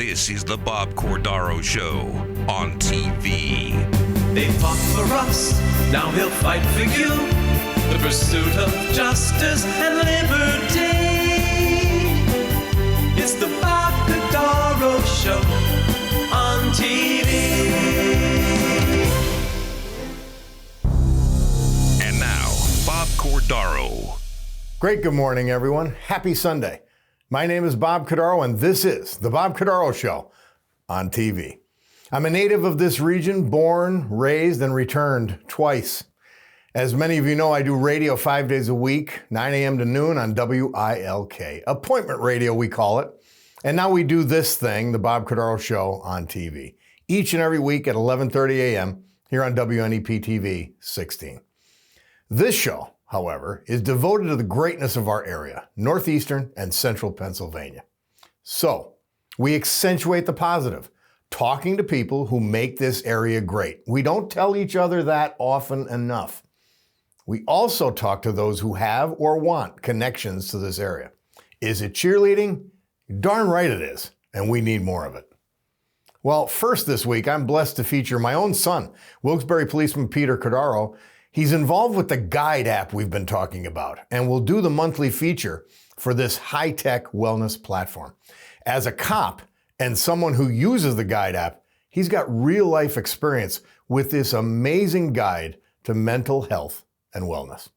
This is the Bob Cordaro Show on TV. They fought for us, now he'll fight for you. The pursuit of justice and liberty. It's the Bob Cordaro Show on TV. And now, Bob Cordaro. Great good morning, everyone. Happy Sunday. My name is Bob Cordaro, and this is the Bob Cordaro Show on TV. I'm a native of this region, born, raised, and returned twice. As many of you know, I do radio 5 days a week, 9 a.m. to noon on WILK. Appointment radio, we call it. And now we do this thing, the Bob Cordaro Show on TV, each and every week at 11:30 a.m. here on WNEP TV 16. This show, however, is devoted to the greatness of our area, northeastern and central Pennsylvania. So, we accentuate the positive, talking to people who make this area great. We don't tell each other that often enough. We also talk to those who have or want connections to this area. Is it cheerleading? Darn right it is, and we need more of it. Well, first this week, I'm blessed to feature my own son, Wilkes-Barre policeman Peter Cordaro. He's involved with the Guide app we've been talking about, and will do the monthly feature for this high-tech wellness platform. As a cop and someone who uses the Guide app, he's got real-life experience with this amazing guide to mental health and wellness.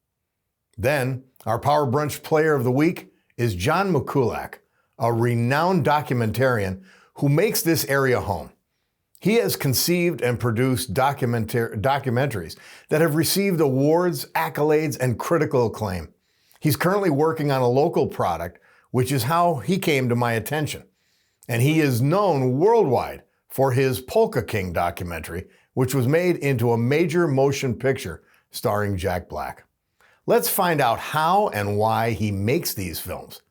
Then, our Power Brunch Player of the Week is John Mikulak, a renowned documentarian who makes this area home. He has conceived and produced documentaries that have received awards, accolades, and critical acclaim. He's currently working on a local product, which is how he came to my attention. And he is known worldwide for his Polka King documentary, which was made into a major motion picture starring Jack Black. Let's find out how and why he makes these films.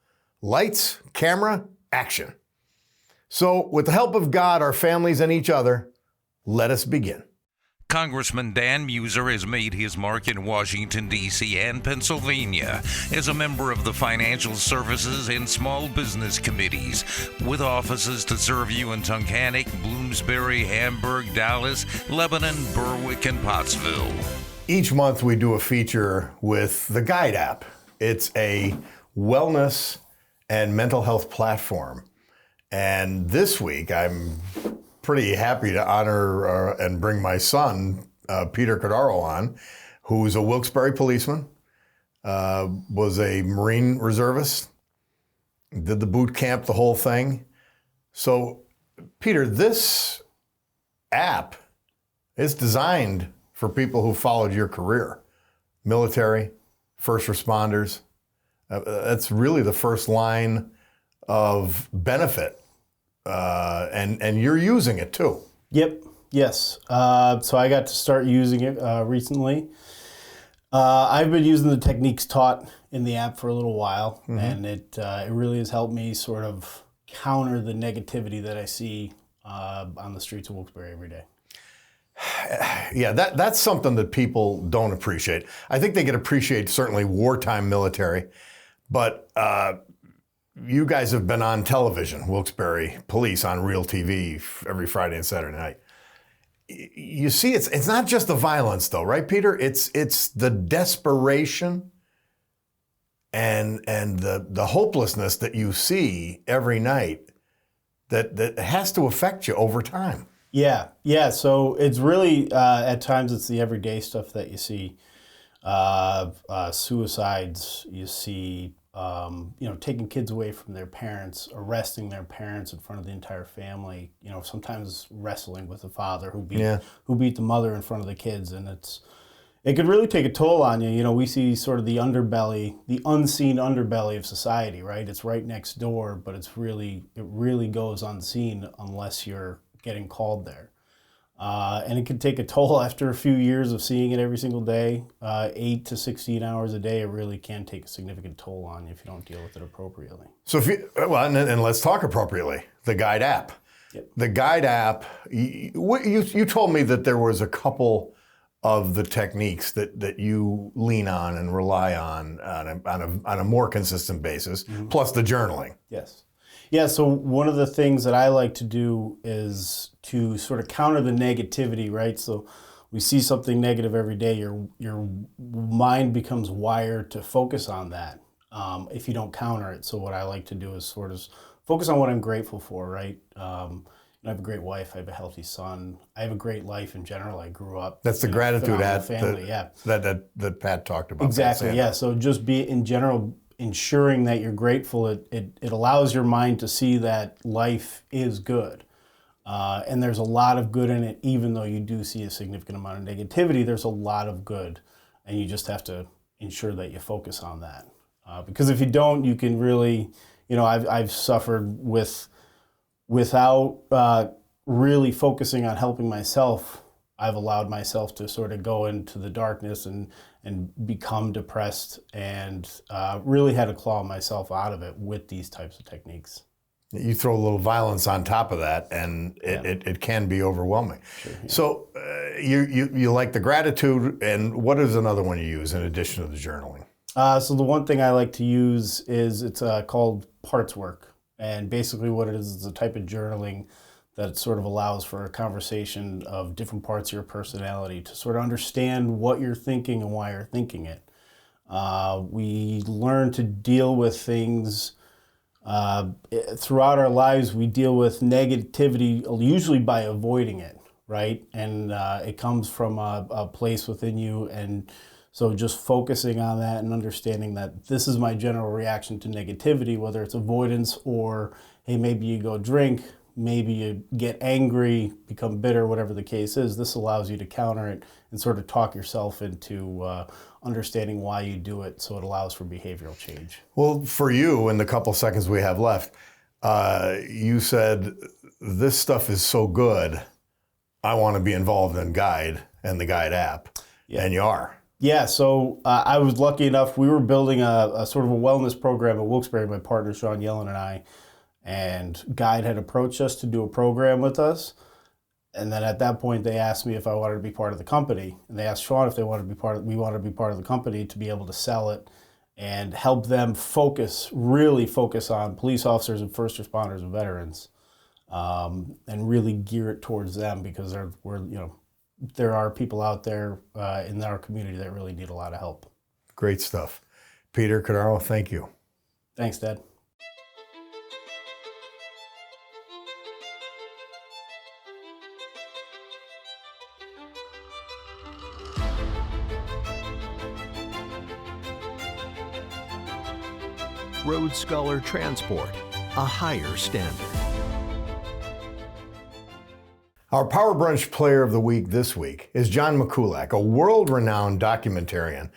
Lights, camera, action. So, with the help of God, our families, and each other, let us begin. Congressman Dan Muser has made his mark in Washington, D.C. and Pennsylvania as a member of the Financial Services and Small Business Committees, with offices to serve you in Tunkhannock, Bloomsbury, Hamburg, Dallas, Lebanon, Berwick, and Pottsville. Each month we do a feature with the Guide app. It's a wellness and mental health platform. And this week, I'm pretty happy to honor and bring my son, Peter Cordaro, on, who's a Wilkes-Barre policeman, was a Marine reservist, did the boot camp, the whole thing. So, Peter, this app is designed for people who followed your career, military, first responders. That's really the first line of benefit. And you're using it too. Yep. Yes. So I got to start using it recently. I've been using the techniques taught in the app for a little while, and it really has helped me sort of counter the negativity that I see on the streets of Wilkes-Barre every day. Yeah, that's something that people don't appreciate. I think they can appreciate certainly wartime military, but you guys have been on television, Wilkes-Barre Police on Real TV every Friday and Saturday night. You see, it's not just the violence, though, right, Peter? It's the desperation and the hopelessness that you see every night that has to affect you over time. Yeah. So it's really at times it's the everyday stuff that you see, suicides. You see. Taking kids away from their parents, arresting their parents in front of the entire family, sometimes wrestling with the father who beat the mother in front of the kids. And it could really take a toll on you. We see sort of the underbelly, the unseen underbelly of society, right? It's right next door, but it really goes unseen unless you're getting called there. And it can take a toll after a few years of seeing it every single day, 8 to 16 hours a day. It really can take a significant toll on you if you don't deal with it appropriately. So and let's talk appropriately. The Guide app. Yep. The Guide app. You told me that there was a couple of the techniques that you lean on and rely on a more consistent basis, plus the journaling. Yes. Yeah, so one of the things that I like to do is to sort of counter the negativity, right? So we see something negative every day, your mind becomes wired to focus on that if you don't counter it. So what I like to do is sort of focus on what I'm grateful for, right? I have a great wife, I have a healthy son, I have a great life in general. I grew up. That's the gratitude family, that Pat talked about. Exactly, yeah. So just be in general, ensuring that you're grateful, it allows your mind to see that life is good. And there's a lot of good in it, even though you do see a significant amount of negativity, there's a lot of good. And you just have to ensure that you focus on that. Because if you don't, you can really, I've suffered without really focusing on helping myself. I've allowed myself to sort of go into the darkness and become depressed, and really had to claw myself out of it with these types of techniques. You throw a little violence on top of that, and it can be overwhelming. Sure, yeah. So you like the gratitude, and what is another one you use in addition to the journaling? So the one thing I like to use is it's called parts work. And basically what it is a type of journaling that sort of allows for a conversation of different parts of your personality to sort of understand what you're thinking and why you're thinking it. We learn to deal with things throughout our lives. We deal with negativity usually by avoiding it, right? And it comes from a place within you, and so just focusing on that and understanding that this is my general reaction to negativity, whether it's avoidance or, hey, maybe you go drink, maybe you get angry, become bitter, whatever the case is. This allows you to counter it and sort of talk yourself into understanding why you do it, so it allows for behavioral change. Well, for you, in the couple seconds we have left, you said, this stuff is so good, I want to be involved in Guide and the Guide app, and you are. Yeah, so I was lucky enough, we were building a sort of a wellness program at Wilkes-Barre, my partner Sean Yellen and I, and Guide had approached us to do a program with us. And then at that point, they asked me if I wanted to be part of the company. And they asked Sean if we wanted to be part of the company to be able to sell it and help them really focus on police officers and first responders and veterans, and really gear it towards them, because there are people out there in our community that really need a lot of help. Great stuff. Peter, Cordaro, thank you. Thanks, Dad. Road Scholar Transport, a higher standard. Our Power Brunch Player of the Week this week is John Mikulak, a world-renowned documentarian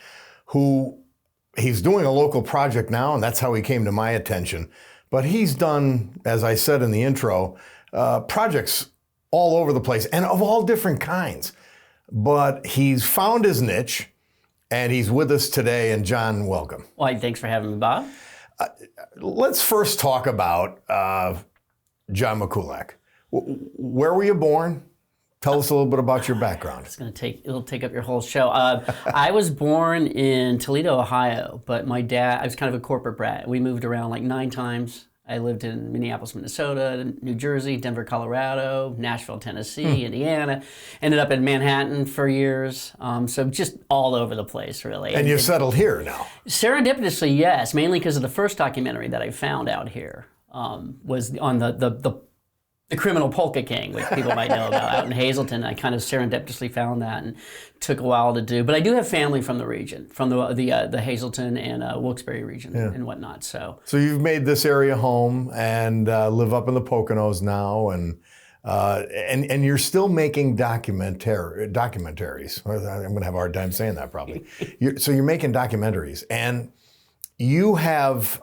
who he's doing a local project now, and that's how he came to my attention. But he's done, as I said in the intro, projects all over the place and of all different kinds. But he's found his niche, and he's with us today. And John, welcome. Well, thanks for having me, Bob. Let's first talk about John Mikulak. Where were you born? Tell us a little bit about your background. It'll take up your whole show. I was born in Toledo, Ohio, but my dad, I was kind of a corporate brat. We moved around like 9 times. I lived in Minneapolis, Minnesota, New Jersey, Denver, Colorado, Nashville, Tennessee, Indiana. Ended up in Manhattan for years. So just all over the place, really. And you've settled here now. Serendipitously, yes, mainly because of the first documentary that I found out here was on the Criminal Polka King, which people might know about, out in Hazleton. I kind of serendipitously found that, and took a while to do. But I do have family from the region, from the Hazleton and Wilkes-Barre region and whatnot. So you've made this area home and live up in the Poconos now, and you're still making documentaries. I'm going to have a hard time saying that probably. So you're making documentaries, and you have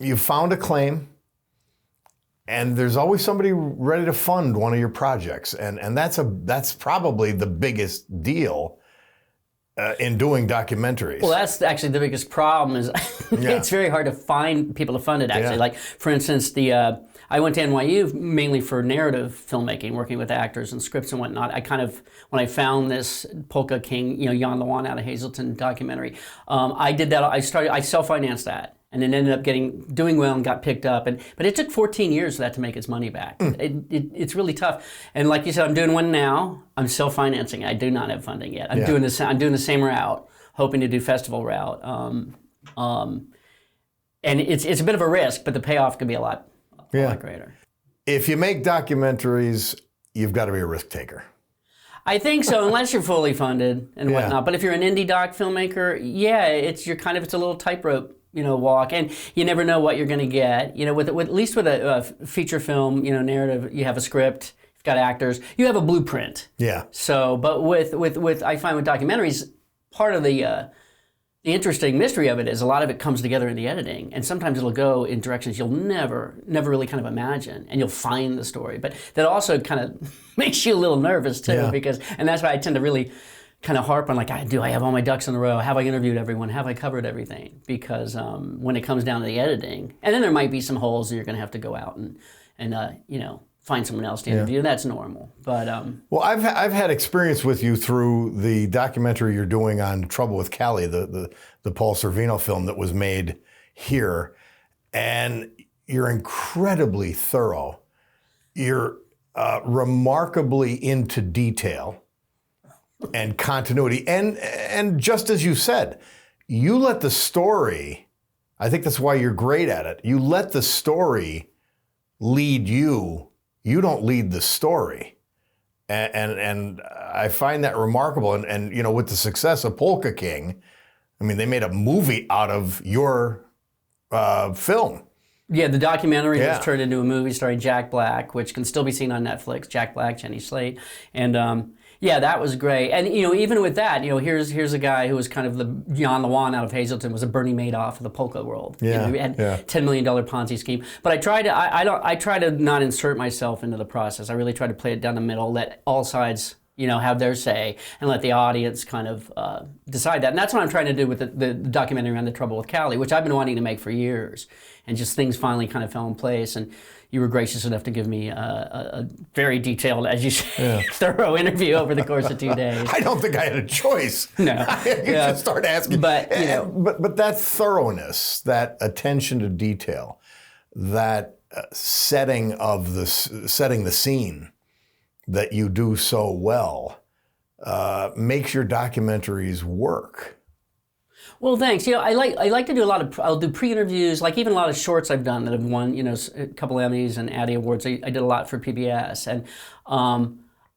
you found a claim. And there's always somebody ready to fund one of your projects, and that's probably the biggest deal in doing documentaries. Well, that's actually the biggest problem. Is it's very hard to find people to fund it. Actually, like for instance, I went to NYU mainly for narrative filmmaking, working with actors and scripts and whatnot. When I found this Polka King, Jan Lewan out of Hazleton documentary, I did that. I self-financed that. and then ended up doing well and got picked up. But it took 14 years for that to make its money back. It's really tough. And like you said, I'm doing one now. I'm self-financing. I do not have funding yet. I'm doing the same route, hoping to do festival route. And it's a bit of a risk, but the payoff could be a lot greater. If you make documentaries, you've got to be a risk taker. I think so, unless you're fully funded and whatnot. But if you're an indie doc filmmaker, it's a little tightrope, walk, and you never know what you're going to get. With at least with a feature film, narrative, you have a script, you've got actors, you have a blueprint. Yeah. So, but with I find with documentaries, part of the interesting mystery of it is a lot of it comes together in the editing, and sometimes it'll go in directions you'll never really kind of imagine, and you'll find the story. But that also kind of makes you a little nervous too, and that's why I tend to really kind of harp on do I have all my ducks in a row? Have I interviewed everyone? Have I covered everything? Because when it comes down to the editing, and then there might be some holes that you're going to have to go out and find someone else to interview. That's normal. But well, I've had experience with you through the documentary you're doing on Trouble with Cali, the Paul Sorvino film that was made here, and you're incredibly thorough. You're remarkably into detail and continuity, and just as you said, you let the story. I think that's why you're great at it. You let the story lead you. You don't lead the story. And I find that remarkable. And with the success of Polka King, I mean, they made a movie out of your film. Yeah, the documentary was turned into a movie starring Jack Black, which can still be seen on Netflix. Jack Black, Jenny Slate. And that was great. And even with that, here's a guy who was kind of the Jan Lewan out of Hazleton, was a Bernie Madoff of the polka world. Yeah, he had $10 million Ponzi scheme. But I try to not insert myself into the process. I really try to play it down the middle, let all sides have their say, and let the audience kind of decide that. And that's what I'm trying to do with the documentary on The Trouble with Cali, which I've been wanting to make for years. And just things finally kind of fell in place. And you were gracious enough to give me a very detailed, as you say, thorough interview over the course of 2 days. I don't think I had a choice. No. You just start asking. But, but that thoroughness, that attention to detail, that setting the scene that you do so well makes your documentaries work. Well, thanks. I like to do I'll do pre-interviews, like even a lot of shorts I've done that have won, a couple Emmys and Addy Awards. I did a lot for PBS. And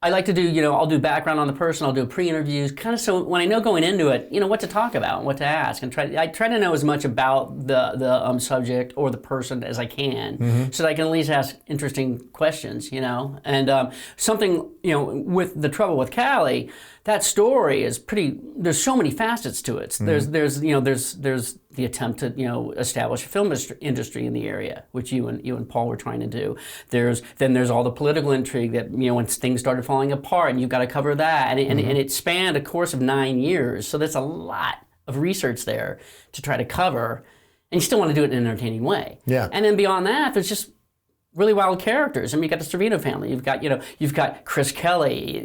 I like to do, I'll do background on the person, I'll do pre-interviews, kind of so when I know going into it, what to talk about and what to ask. And I try to know as much about the subject or the person as I can, so that I can at least ask interesting questions, And something, with The Trouble with Cali, that story is there's so many facets to it. There's the attempt to, establish a film industry in the area, which you and Paul were trying to do. Then there's all the political intrigue that, when things started falling apart, and you've got to cover that. And it spanned a course of 9 years. So there's a lot of research there to try to cover, and you still want to do it in an entertaining way. Yeah. And then beyond that, there's just really wild characters. I mean, you've got the Sorvino family. You've got Chris Kelly,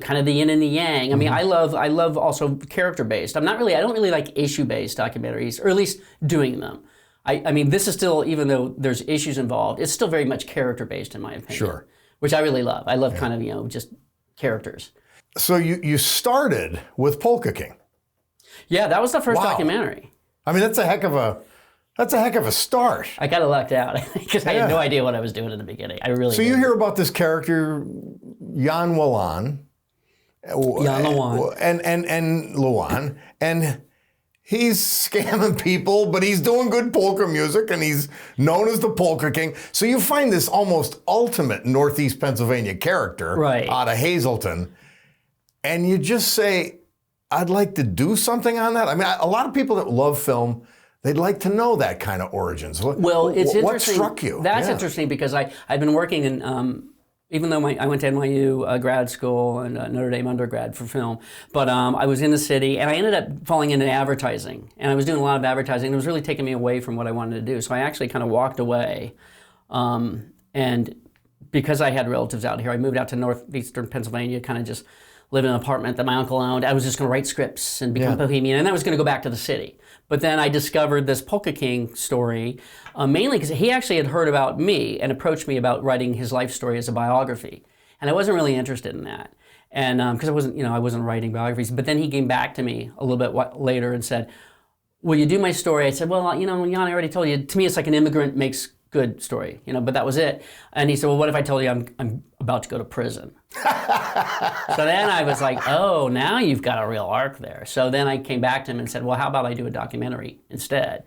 kind of the yin and the yang. I mean, I love also character-based. I don't really like issue-based documentaries, or at least doing them. I mean, this is still, even though there's issues involved, it's still very much character-based in my opinion. Sure. Which I really love. I love kind of, just characters. So you started with Polka King. Yeah, that was the first documentary. I mean, that's a heck of a start. I kind of lucked out because I had no idea what I was doing in the beginning. I really. So you hear about this character, Jan Lewan. Jan Lewan. And Lewan. And he's scamming people, but he's doing good polka music, and he's known as the Polka King. So you find this almost ultimate Northeast Pennsylvania character out of Hazleton, and you just say, I'd like to do something on that. I mean, a lot of people that love film, they'd like to know that kind of origins. Well, it's interesting. What struck you? That's interesting because I've been working in, even though I went to NYU grad school and Notre Dame undergrad for film, but I was in the city, and I ended up falling into advertising. And I was doing a lot of advertising, and it was really taking me away from what I wanted to do. So I actually kind of walked away. And because I had relatives out here, I moved out to northeastern Pennsylvania, kind of just live in an apartment that my uncle owned. I was just going to write scripts and become bohemian, and I was going to go back to the city. But then I discovered this Polka King story, mainly because he actually had heard about me and approached me about writing his life story as a biography. And I wasn't really interested in that. And because I wasn't writing biographies. But then he came back to me a little bit later and said, will you do my story? I said, well, Jan, I already told you. To me, it's like an immigrant makes good story, but that was it. And he said, well, what if I told you I'm about to go to prison? So then I was like, oh, now you've got a real arc there. So then I came back to him and said, well, how about I do a documentary instead?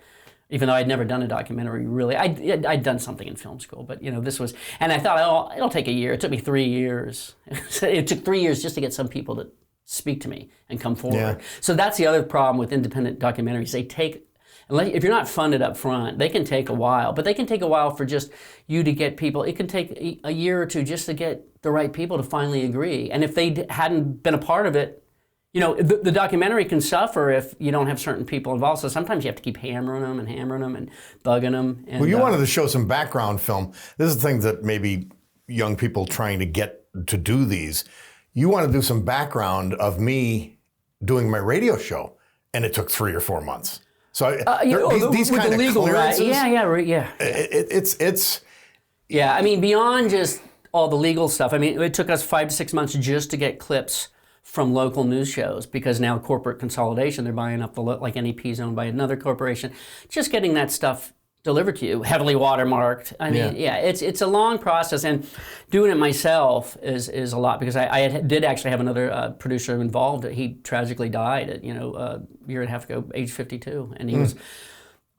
Even though I'd never done a documentary, really. I'd done something in film school, but this was, and I thought, oh, it'll take a year. It took me 3 years. It took 3 years just to get some people to speak to me and come forward. Yeah. So that's the other problem with independent documentaries. They take, if you're not funded up front, they can take a while, but they can take a while for just you to get people. It can take a year or two just to get the right people to finally agree. And if they hadn't been a part of it, the documentary can suffer if you don't have certain people involved. So sometimes you have to keep hammering them and bugging them. And, well, you wanted to show some background film. This is the thing that maybe young people trying to get to do these. You want to do some background of me doing my radio show, and it took 3 or 4 months. So these kind of legal, clearances, yeah. It's yeah. I mean, beyond just all the legal stuff. I mean, it took us 5 to 6 months just to get clips from local news shows, because now corporate consolidation, they're buying up like NEP's owned by another corporation. Just getting that stuff delivered to you, heavily watermarked. I mean, it's a long process, and doing it myself is a lot, because I did actually have another producer involved. He tragically died at a year and a half ago, age 52, and he was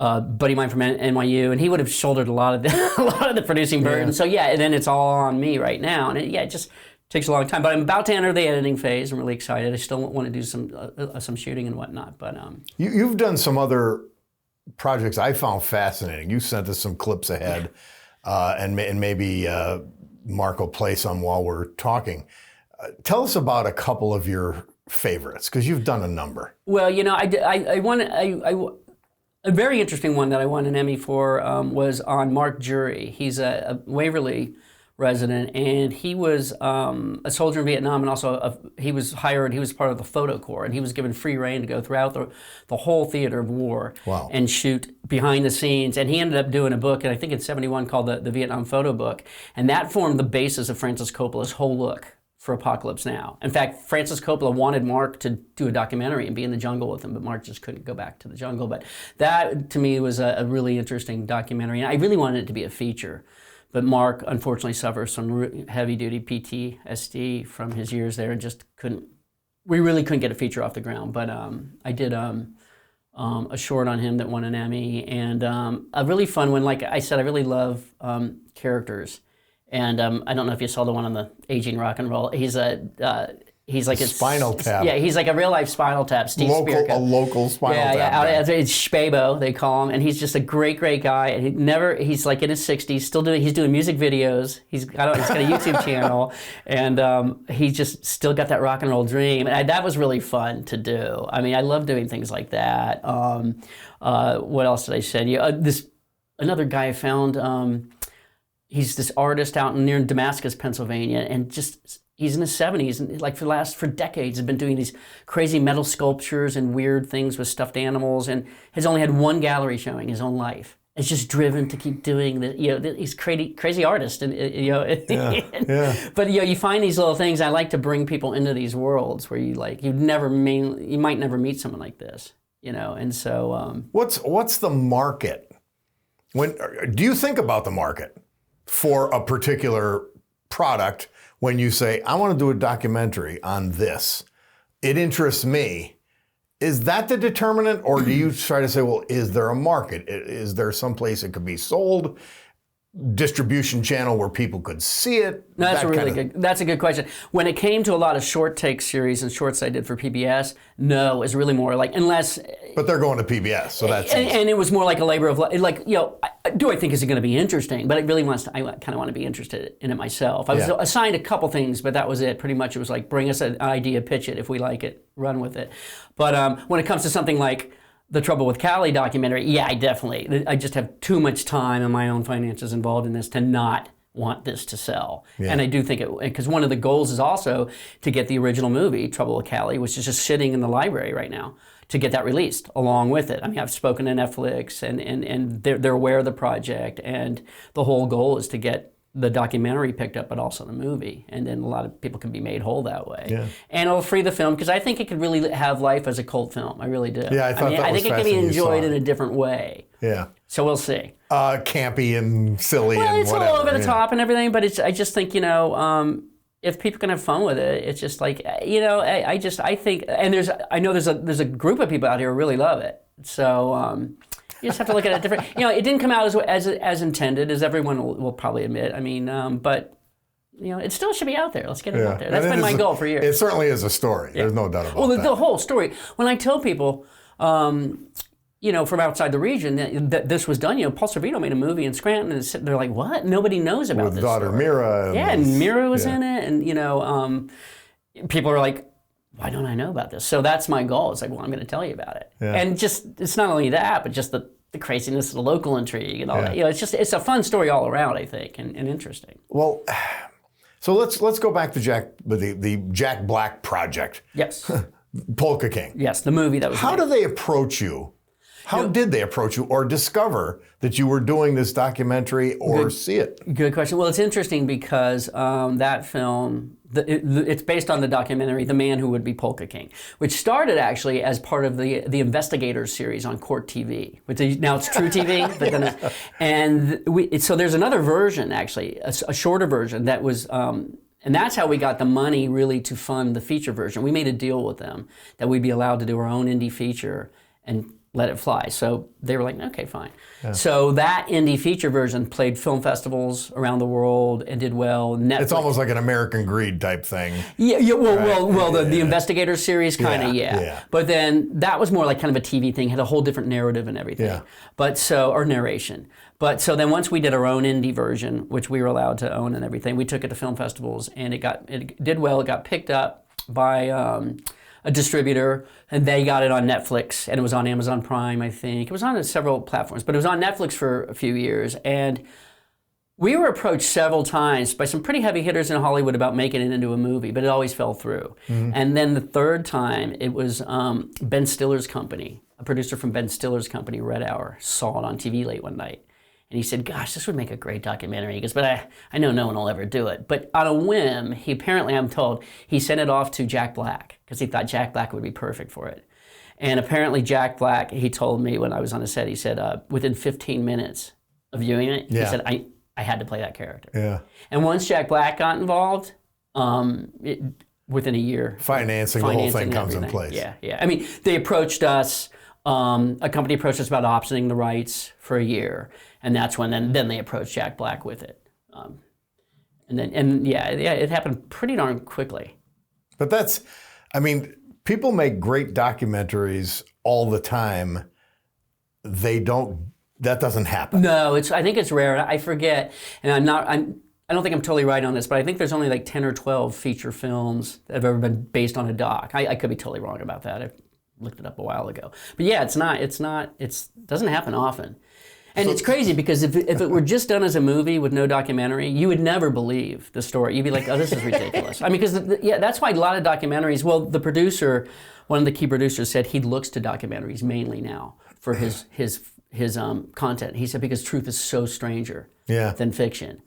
a buddy of mine from NYU, and he would have shouldered a lot of the producing burden. So and then it's all on me right now, and it just takes a long time. But I'm about to enter the editing phase. I'm really excited. I still want to do some shooting and whatnot. But you've done some other projects I found fascinating. You sent us some clips ahead, and maybe Mark will play some while we're talking. Tell us about a couple of your favorites, because you've done a number. Well, a very interesting one that I won an Emmy for was on Mark Jury. He's a Waverly resident, and he was a soldier in Vietnam, and also he was hired. He was part of the photo corps, and he was given free rein to go throughout the whole theater of war and shoot behind the scenes. And he ended up doing a book, and I think in '71 called the Vietnam Photo Book, and that formed the basis of Francis Coppola's whole look for Apocalypse Now. In fact, Francis Coppola wanted Mark to do a documentary and be in the jungle with him, but Mark just couldn't go back to the jungle. But that, to me, was a really interesting documentary, and I really wanted it to be a feature. But Mark, unfortunately, suffers some heavy-duty PTSD from his years there, and just we really couldn't get a feature off the ground. But I did a short on him that won an Emmy, and a really fun one. Like I said, I really love characters. And I don't know if you saw the one on the aging rock and roll. He's like a Spinal Tap. Yeah, he's like a real life Spinal Tap. Steve Spierka. A local Spinal Tap. Yeah, it's Spabo, they call him, and he's just a great guy. And he's like in his 60s, he's doing music videos. He's got a YouTube channel, and he's just still got that rock and roll dream. And that was really fun to do. I mean, I love doing things like that. What else did I send you? Another guy I found. He's this artist out near Damascus, Pennsylvania, and he's in his 70s, and like for decades has been doing these crazy metal sculptures and weird things with stuffed animals, and has only had one gallery showing his own life. It's just driven to keep doing this. He's crazy artist, and But you find these little things. I like to bring people into these worlds where you might never meet someone like this, And so, what's the market? Do you think about the market for a particular product when you say, I want to do a documentary on this? It interests me. Is that the determinant, or do you try to say, well, is there a market? Is there some place it could be sold? Distribution channel where people could see it? No, that's a good question. When it came to a lot of short take series and shorts I did for PBS, no, it was really more like, unless... But they're going to PBS, so that's... And it was more like a labor of love. Do I think is it going to be interesting? But I kind of want to be interested in it myself. I was assigned a couple things, but that was it. Pretty much it was like, bring us an idea, pitch it. If we like it, run with it. But when it comes to something like the Trouble with Cali documentary, I just have too much time and my own finances involved in this to not want this to sell. And I do think it, because one of the goals is also to get the original movie, Trouble with Cali, which is just sitting in the library right now, to get that released along with it. I mean, I've spoken to Netflix, and they're aware of the project, and the whole goal is to get the documentary picked up, but also the movie, and then a lot of people can be made whole that way. And it'll free the film, because I think it could really have life as a cult film. I really do. Yeah, I think it can be enjoyed in a different way. Yeah. So we'll see. Campy and silly and whatever. Well, it's a little over the top and everything, but I just think, if people can have fun with it, it's just like, I think, and I know there's a group of people out here who really love it. So you just have to look at it different. It didn't come out as intended, as everyone will probably admit. I mean, but it still should be out there. Let's get it out there. That's been my goal for years. It certainly is a story. There's no doubt about that. The whole story. When I tell people, from outside the region that this was done, Paul Sorvino made a movie in Scranton, and they're like, what? Nobody knows about With this daughter story. Mira. And Mira was in it, and people are like, why don't I know about this? So that's my goal. It's like, well, I'm going to tell you about it. And it's not only that, but just the craziness of the local intrigue and all that. It's a fun story all around, I think, and interesting. Well, so let's go back to the Jack Black project. Yes. Polka King. Yes, the movie that was How made. do they approach you? How did they approach you or discover that you were doing this documentary or see it? Good question. Well, it's interesting because that film, it's based on the documentary The Man Who Would Be Polka King, which started actually as part of the Investigators series on Court TV. Now it's True TV. But then so there's another version, actually, a shorter version that was... and that's how we got the money really to fund the feature version. We made a deal with them that we'd be allowed to do our own indie feature and let it fly. So they were like, okay, fine. So that indie feature version played film festivals around the world and did well. Netflix. It's almost like an American Greed type thing. The Investigators series kind of, yeah. But then that was more like kind of a TV thing, had a whole different narrative and everything. Or narration. But so then once we did our own indie version, which we were allowed to own and everything, we took it to film festivals, and it did well. It got picked up by a distributor, and they got it on Netflix, and it was on Amazon Prime, I think. It was on several platforms, but it was on Netflix for a few years. And we were approached several times by some pretty heavy hitters in Hollywood about making it into a movie, but it always fell through. And then the third time, it was Ben Stiller's company, a producer from Ben Stiller's company, Red Hour, saw it on TV late one night. And he said, gosh, this would make a great documentary. He goes, but I know no one will ever do it. But on a whim, he apparently, I'm told, he sent it off to Jack Black because he thought Jack Black would be perfect for it. And apparently Jack Black, he told me when I was on the set, he said, within 15 minutes of viewing it, he said, I had to play that character. And once Jack Black got involved, within a year, financing the whole thing comes in place. I mean, they approached us. A company approached us about optioning the rights for a year, and that's when then they approached Jack Black with it, it happened pretty darn quickly. But people make great documentaries all the time. That doesn't happen. No, I think it's rare. I forget, and I don't think I'm totally right on this, but I think there's only like 10 or 12 feature films that have ever been based on a doc. I could be totally wrong about that. I looked it up a while ago. But yeah, it doesn't happen often. And it's crazy because if it were just done as a movie with no documentary, you would never believe the story. You'd be like, oh, this is ridiculous. I mean, because that's why a lot of documentaries, the producer, one of the key producers said he looks to documentaries mainly now for his content. He said because truth is so stranger than fiction.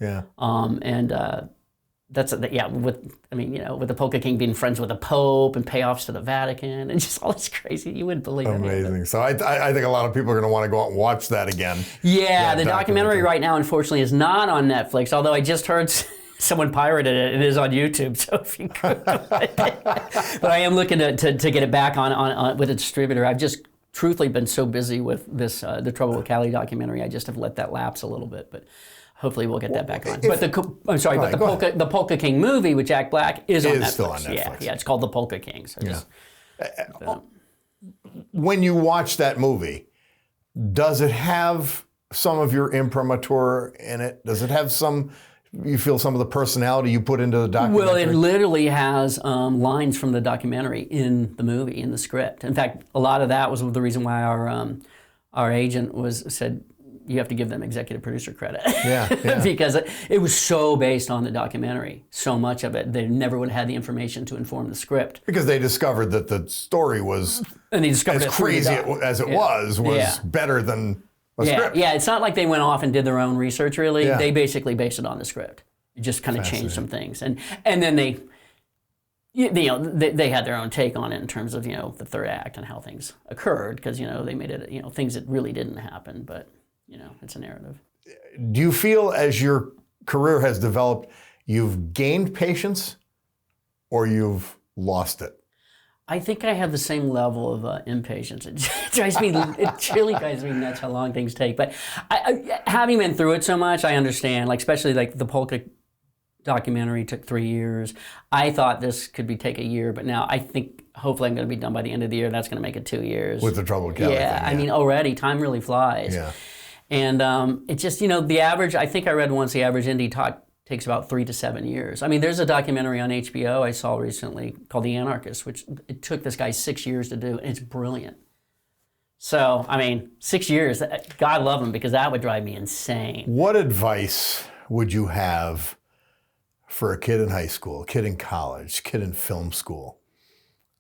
That's with the Polka King being friends with the Pope and payoffs to the Vatican and just all this crazy, you wouldn't believe it. Amazing. So I think a lot of people are going to want to go out and watch that again. The documentary right now, unfortunately, is not on Netflix. Although I just heard someone pirated it. It is on YouTube. So if you could, but I am looking to get it back on with a distributor. I've just truthfully been so busy with this the Trouble with Cali documentary. I just have let that lapse a little bit, but. Hopefully we'll get that back on. The Polka King movie with Jack Black is on Netflix. Still on Netflix. Yeah, it's called The Polka King. So when you watch that movie, does it have some of your imprimatur in it? Does it have you feel some of the personality you put into the documentary? Well, it literally has lines from the documentary in the movie, in the script. In fact, a lot of that was the reason why our agent said, you have to give them executive producer credit. Yeah. Because it was so based on the documentary, so much of it. They never would have had the information to inform the script. Because they discovered that the story was And they discovered as crazy as it was better than a script. Yeah, it's not like they went off and did their own research, really. Yeah. They basically based it on the script. You just kind of changed some things. And then they had their own take on it in terms of, the third act and how things occurred, because, they made it, things that really didn't happen, but, it's a narrative. Do you feel as your career has developed, you've gained patience or you've lost it? I think I have the same level of impatience. It really drives me nuts how long things take. But having been through it so much, I understand, especially the Polka documentary took 3 years. I thought this could take a year, but now I think hopefully I'm going to be done by the end of the year. That's going to make it 2 years. With the Trouble with Kelly thing, I mean, already time really flies. Yeah. And it's just, the average, I think I read once, the average indie takes about 3 to 7 years. I mean, there's a documentary on HBO I saw recently called The Anarchist, which it took this guy 6 years to do, and it's brilliant. So, I mean, 6 years, God love him, because that would drive me insane. What advice would you have for a kid in high school, a kid in college, a kid in film school?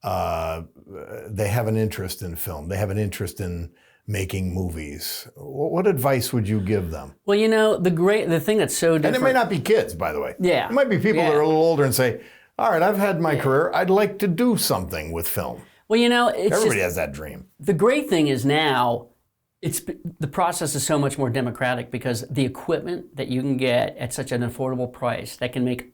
They have an interest in film. They have an interest in making movies. What advice would you give them? Well, the thing that's so different. And it may not be kids, by the way. Yeah. It might be people that are a little older and say, all right, I've had my career. I'd like to do something with film. Well, Everybody has that dream. The great thing is now, the process is so much more democratic, because the equipment that you can get at such an affordable price that can make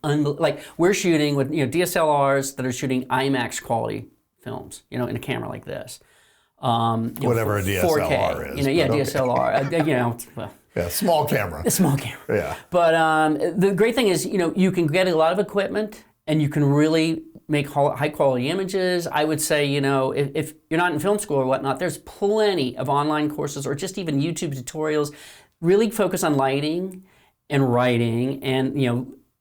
we're shooting with DSLRs that are shooting IMAX quality films, in a camera like this. Whatever a DSLR 4K, is. DSLR. Well, yeah, small camera. a small camera. Yeah. But the great thing is, you can get a lot of equipment and you can really make high quality images. I would say, if you're not in film school or whatnot, there's plenty of online courses or just even YouTube tutorials. Really focus on lighting and writing and,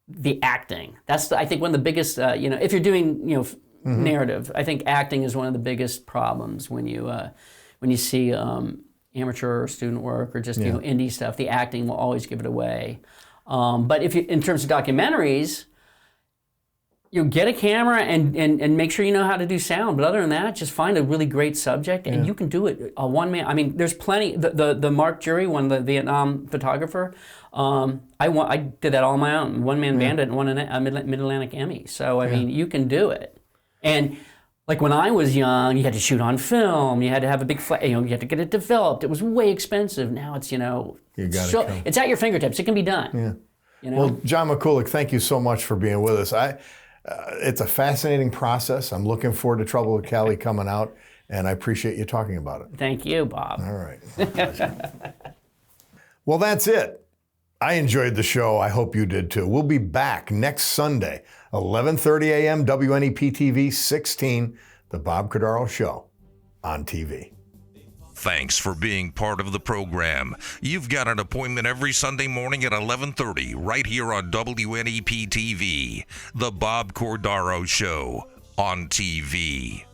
the acting. That's, I think, one of the biggest, if you're doing, narrative, I think acting is one of the biggest problems when you see amateur or student work or just indie stuff. The acting will always give it away. But in terms of documentaries, get a camera and make sure you know how to do sound. But other than that, just find a really great subject and you can do it a one man. I mean, there's plenty. The Mark Jury one, the Vietnam photographer. I did that all on my own. One man band it and won a Mid-Atlantic Emmy. So I mean, you can do it. And when I was young, you had to shoot on film. You had to have a big, you had to get it developed. It was way expensive. Now it's, it's at your fingertips. It can be done. Yeah. Well, John Mikulak, thank you so much for being with us. It's a fascinating process. I'm looking forward to Trouble with Kelly coming out, and I appreciate you talking about it. Thank you, Bob. All right. Well, that's it. I enjoyed the show. I hope you did too. We'll be back next Sunday, 11:30 a.m. WNEP TV 16, The Bob Cordaro Show on TV. Thanks for being part of the program. You've got an appointment every Sunday morning at 11:30 right here on WNEP TV, The Bob Cordaro Show on TV.